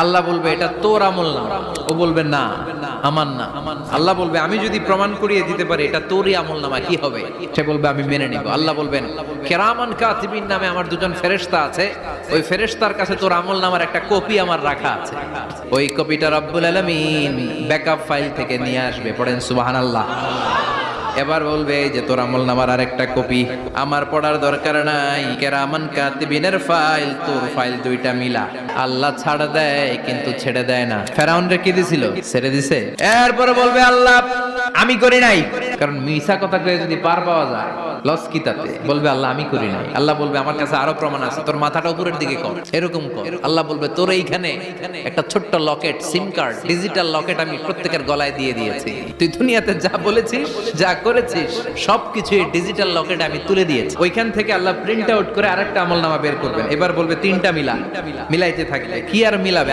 আল্লাহ বলবে এটা তোর আমল না, ও বলবে না আমার না। আল্লাহ বলবে আমি যদি প্রমাণ করিয়ে দিতে পারি এটা তোরই আমল নামা, কি হবে? সে বলবে আমি মেনে নিব। আল্লাহ বলবেন কিরামান কাতিবিন নামে আমার দুজন ফেরেশতা আছে, ওই ফেরেশতার কাছে তোর আমল নামার একটা কপি আমার রাখা আছে। ওই কপিটা রব্বুল আলামিন ব্যাকআপ ফাইল থেকে নিয়ে আসবে। পড়েন সুবহানাল্লাহ। এবার বলবে যে তোর আমল নামার আরেকটা কপি আমার পড়ার দরকার নাই, কেরামান কাতিবিনের ফাইল তোর ফাইল দুইটা মিলা। আল্লাহ ছাড় দেয় কিন্তু ছেড়ে দেয় না। ফেরাউন রে কি দিছিল? ছেড়ে দিছে। এরপরে বলবে আল্লাহ আমি করি নাই, কারণ মিছা কথা কয়ে যদি পার পাওয়া যায় লস কি তাতে? বলবে আল্লাহ আমি করি নাই। আল্লাহ বলবে আমার কাছে আরো প্রমাণ আছে, তোর মাথাটা উপরের দিকে কর, এরকম কর। আল্লাহ বলবে তোর এইখানে একটা ছোট্ট লকেট, সিম কার্ড, ডিজিটাল লকেট আমি প্রত্যেকের গলায় দিয়ে দিয়েছি। তুই দুনিয়াতে যা বলেছিস, যা করেছিস সবকিছু এই ডিজিটাল লকেট আমি তুলে দিয়েছি। ওইখান থেকে আল্লাহ প্রিন্ট আউট করে আরেকটা আমলনামা বের করবেন। এবার বলবে তিনটা মিলা, মিলাইতে থাকবে। কি আর মিলাবে?